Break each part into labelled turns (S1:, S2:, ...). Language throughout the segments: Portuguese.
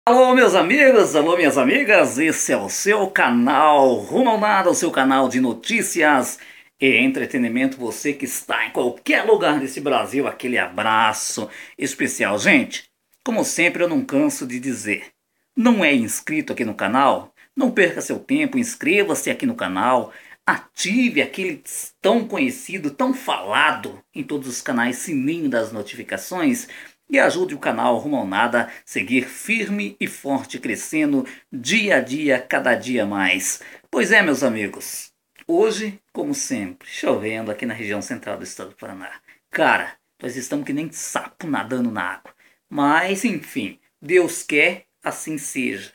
S1: Alô, meus amigos, alô, minhas amigas, esse é o seu canal Rumo ao Nada, o seu canal de notícias e entretenimento. Você que está em qualquer lugar desse Brasil, aquele abraço especial. Gente, como sempre, eu não canso de dizer: não é inscrito aqui no canal? Não perca seu tempo, inscreva-se aqui no canal, ative aquele tão conhecido, tão falado em todos os canais sininho das notificações e ajude o canal Rumo ao Nada a seguir firme e forte, crescendo dia a dia, cada dia mais. Pois é, meus amigos, hoje, como sempre, chovendo aqui na região central do estado do Paraná. Cara, nós estamos que nem sapo nadando na água. Mas, enfim, Deus quer, assim seja.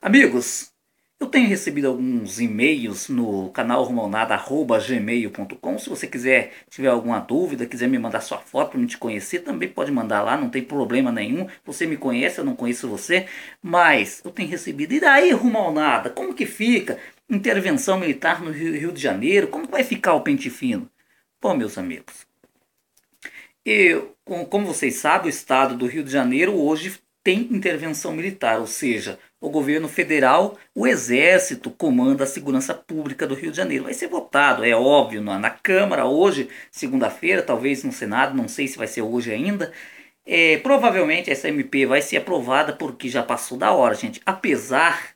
S1: Amigos, eu tenho recebido alguns e-mails no canal rumonada@gmail.com. Se você quiser, tiver alguma dúvida, quiser me mandar sua foto para me te conhecer, também pode mandar lá, não tem problema nenhum. Você me conhece, eu não conheço você, mas eu tenho recebido. E daí, Rumonada, como que fica intervenção militar no Rio de Janeiro? Como vai ficar o pente fino? Bom, meus amigos, como vocês sabem, o estado do Rio de Janeiro hoje tem intervenção militar, ou seja, o governo federal, o exército comanda a segurança pública do Rio de Janeiro. Vai ser votado, é óbvio, na Câmara hoje, segunda-feira, talvez no Senado, não sei se vai ser hoje ainda. Provavelmente essa MP vai ser aprovada porque já passou da hora, gente. Apesar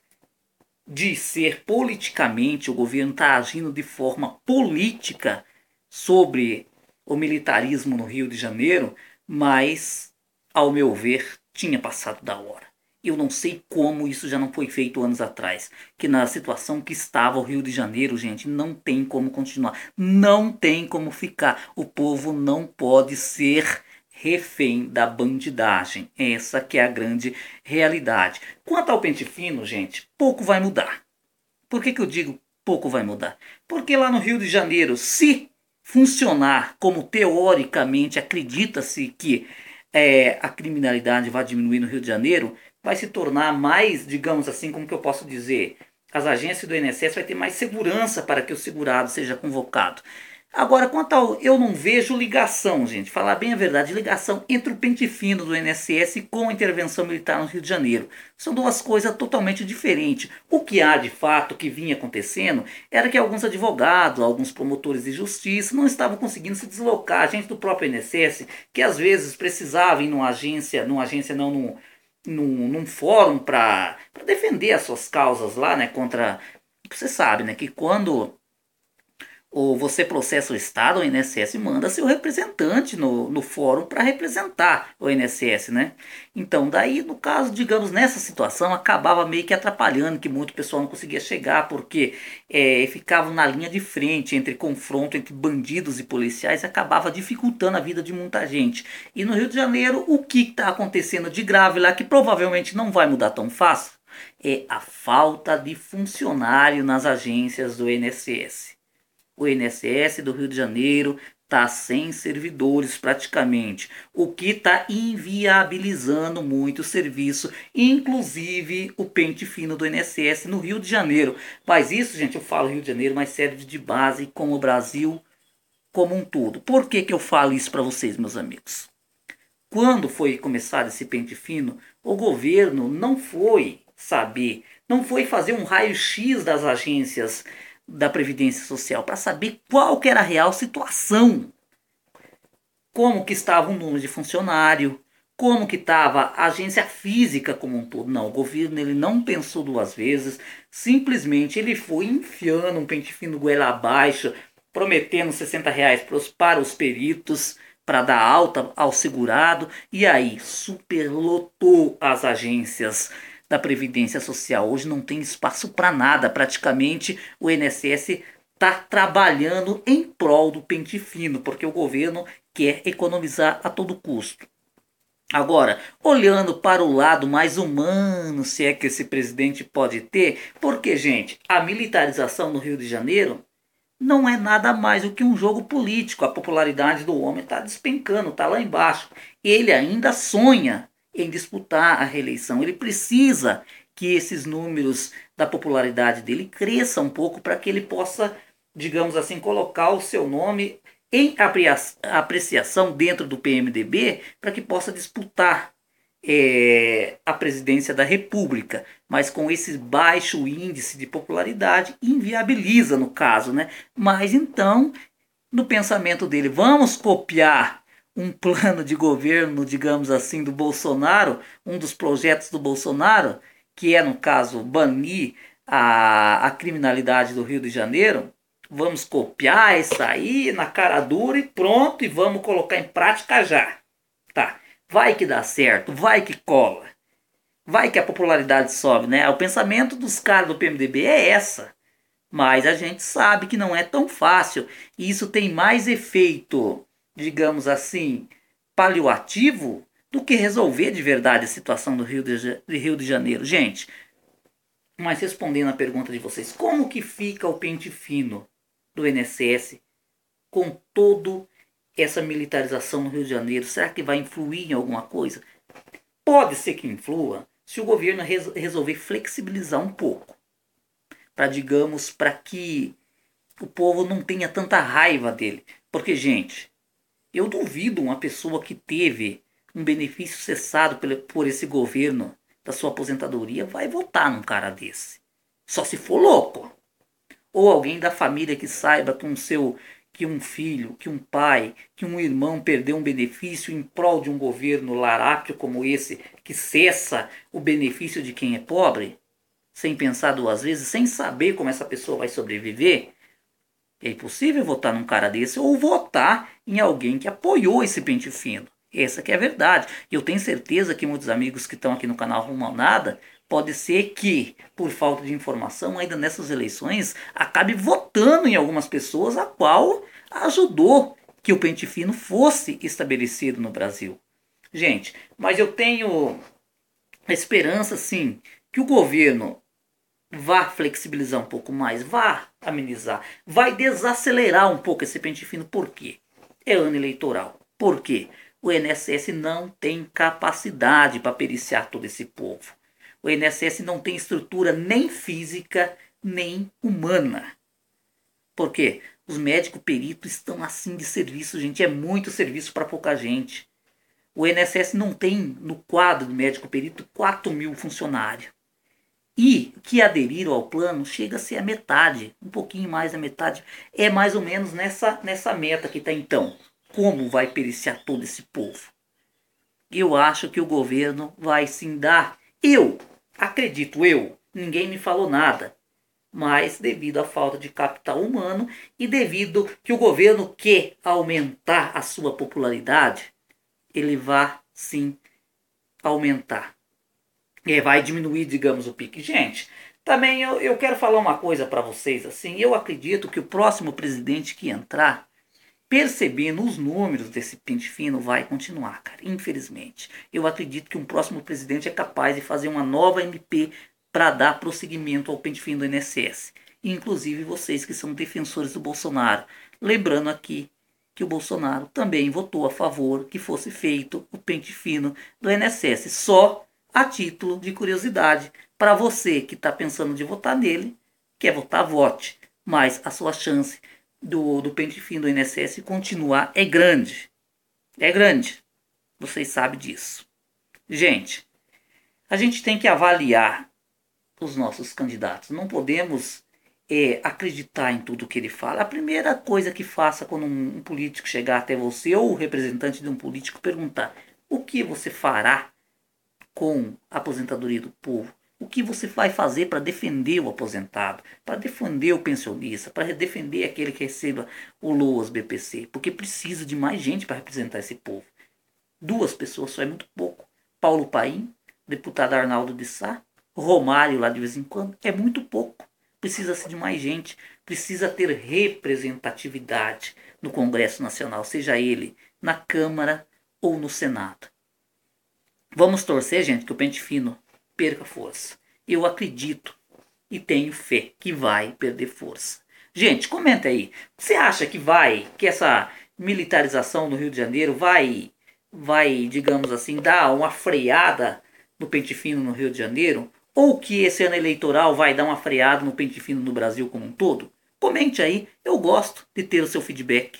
S1: de ser politicamente, o governo está agindo de forma política sobre o militarismo no Rio de Janeiro, mas, ao meu ver, tinha passado da hora. Eu não sei como isso já não foi feito anos atrás. Que na situação que estava o Rio de Janeiro, gente, não tem como continuar. Não tem como ficar. O povo não pode ser refém da bandidagem. Essa que é a grande realidade. Quanto ao pente fino, gente, pouco vai mudar. Por que eu digo pouco vai mudar? Porque lá no Rio de Janeiro, se funcionar como teoricamente acredita-se que a criminalidade vai diminuir no Rio de Janeiro, vai se tornar mais, digamos assim, como que eu posso dizer, as agências do INSS vai ter mais segurança para que o segurado seja convocado. Agora, quanto ao, eu não vejo ligação, gente, falar bem a verdade, ligação entre o pente fino do INSS com a intervenção militar no Rio de Janeiro. São duas coisas totalmente diferentes. O que há de fato que vinha acontecendo era que alguns advogados, alguns promotores de justiça não estavam conseguindo se deslocar. A gente do próprio INSS, que às vezes precisava ir numa agência não, num fórum para defender as suas causas lá, né, contra... Você sabe, né, que quando ou você processa o Estado, o INSS manda seu representante no fórum para representar o INSS, né? Então, daí, no caso, digamos, nessa situação, acabava meio que atrapalhando, que muito pessoal não conseguia chegar, porque ficavam na linha de frente entre confronto entre bandidos e policiais, acabava dificultando a vida de muita gente. E no Rio de Janeiro, o que está acontecendo de grave lá, que provavelmente não vai mudar tão fácil, é a falta de funcionário nas agências do INSS. O INSS do Rio de Janeiro está sem servidores praticamente, o que está inviabilizando muito o serviço, inclusive o pente fino do INSS no Rio de Janeiro. Mas isso, gente, eu falo Rio de Janeiro, mas serve de base como o Brasil como um todo. Por que eu falo isso para vocês, meus amigos? Quando foi começar esse pente fino, o governo não foi saber, não foi fazer um raio-x das agências da Previdência Social para saber qual que era a real situação. Como que estava o número de funcionário, como que estava a agência física como um todo. Não, o governo ele não pensou duas vezes, simplesmente ele foi enfiando um pente fino goela abaixo, prometendo R$ 60 para os peritos, para dar alta ao segurado, e aí superlotou as agências da Previdência Social. Hoje não tem espaço para nada, praticamente o INSS está trabalhando em prol do pente fino, porque o governo quer economizar a todo custo. Agora, olhando para o lado mais humano, se é que esse presidente pode ter, porque, gente, a militarização no Rio de Janeiro não é nada mais do que um jogo político. A popularidade do homem está despencando, está lá embaixo. Ele ainda sonha em disputar a reeleição. Ele precisa que esses números da popularidade dele cresçam um pouco para que ele possa, digamos assim, colocar o seu nome em apreciação dentro do PMDB para que possa disputar a presidência da República, mas com esse baixo índice de popularidade inviabiliza no caso, né? Mas então, no pensamento dele, vamos copiar um plano de governo, digamos assim, do Bolsonaro, um dos projetos do Bolsonaro, que é, no caso, banir a criminalidade do Rio de Janeiro. Vamos copiar isso aí na cara dura e pronto, e vamos colocar em prática já. Tá, vai que dá certo, vai que cola, vai que a popularidade sobe, né? O pensamento dos caras do PMDB é essa. Mas a gente sabe que não é tão fácil. E isso tem mais efeito, digamos assim, paliativo do que resolver de verdade a situação do Rio de Janeiro. Gente, mas respondendo a pergunta de vocês, como que fica o pente fino do INSS com todo essa militarização no Rio de Janeiro? Será que vai influir em alguma coisa? Pode ser que influa se o governo resolver flexibilizar um pouco, para, digamos, para que o povo não tenha tanta raiva dele. Porque, gente, eu duvido uma pessoa que teve um benefício cessado por esse governo da sua aposentadoria vai votar num cara desse. Só se for louco. Ou alguém da família que saiba que um filho, que um pai, que um irmão perdeu um benefício em prol de um governo larápio como esse, que cessa o benefício de quem é pobre, sem pensar duas vezes, sem saber como essa pessoa vai sobreviver. É impossível votar num cara desse ou votar em alguém que apoiou esse pente fino. Essa que é a verdade. E eu tenho certeza que muitos amigos que estão aqui no canal Rumo ao Nada, pode ser que, por falta de informação, ainda nessas eleições, acabe votando em algumas pessoas a qual ajudou que o pente fino fosse estabelecido no Brasil. Gente, mas eu tenho a esperança, sim, que o governo vá flexibilizar um pouco mais, vá amenizar, vai desacelerar um pouco esse pente fino. Por quê? É ano eleitoral. Por quê? O INSS não tem capacidade para periciar todo esse povo. O INSS não tem estrutura nem física, nem humana. Por quê? Os médicos peritos estão assim de serviço, gente. É muito serviço para pouca gente. O INSS não tem no quadro do médico perito 4.000 funcionários. E que aderiram ao plano chega a ser a metade, um pouquinho mais da metade. É mais ou menos nessa meta que está então. Como vai periciar todo esse povo? Eu acho que o governo vai sim dar. Eu acredito, ninguém me falou nada. Mas devido à falta de capital humano e devido que o governo quer aumentar a sua popularidade, ele vai sim aumentar. Vai diminuir, digamos, o pique. Gente, também eu quero falar uma coisa para vocês. Assim, eu acredito que o próximo presidente que entrar, percebendo os números desse pente fino, vai continuar, cara. Infelizmente. Eu acredito que um próximo presidente é capaz de fazer uma nova MP para dar prosseguimento ao pente fino do INSS. Inclusive vocês que são defensores do Bolsonaro. Lembrando aqui que o Bolsonaro também votou a favor que fosse feito o pente fino do INSS. Só a título de curiosidade. Para você que está pensando de votar nele, quer votar, vote. Mas a sua chance do pente fino do INSS continuar é grande. É grande. Vocês sabem disso. Gente, a gente tem que avaliar os nossos candidatos. Não podemos acreditar em tudo que ele fala. A primeira coisa que faça quando um político chegar até você ou o representante de um político perguntar o que você fará com a aposentadoria do povo. O que você vai fazer para defender o aposentado, para defender o pensionista, para defender aquele que receba o LOAS BPC? Porque precisa de mais gente para representar esse povo. 2 pessoas só é muito pouco. Paulo Paim, deputado Arnaldo de Sá, Romário lá de vez em quando, é muito pouco. Precisa-se de mais gente, precisa ter representatividade no Congresso Nacional, seja ele na Câmara ou no Senado. Vamos torcer, gente, que o pente fino perca força. Eu acredito e tenho fé que vai perder força. Gente, comenta aí. Você acha que essa militarização no Rio de Janeiro vai, digamos assim, dar uma freada no pente fino no Rio de Janeiro? Ou que esse ano eleitoral vai dar uma freada no pente fino no Brasil como um todo? Comente aí, eu gosto de ter o seu feedback.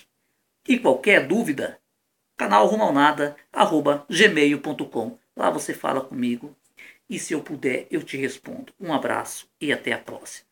S1: E qualquer dúvida, canal rumalnada@gmail.com. Lá você fala comigo e se eu puder eu te respondo. Um abraço e até a próxima.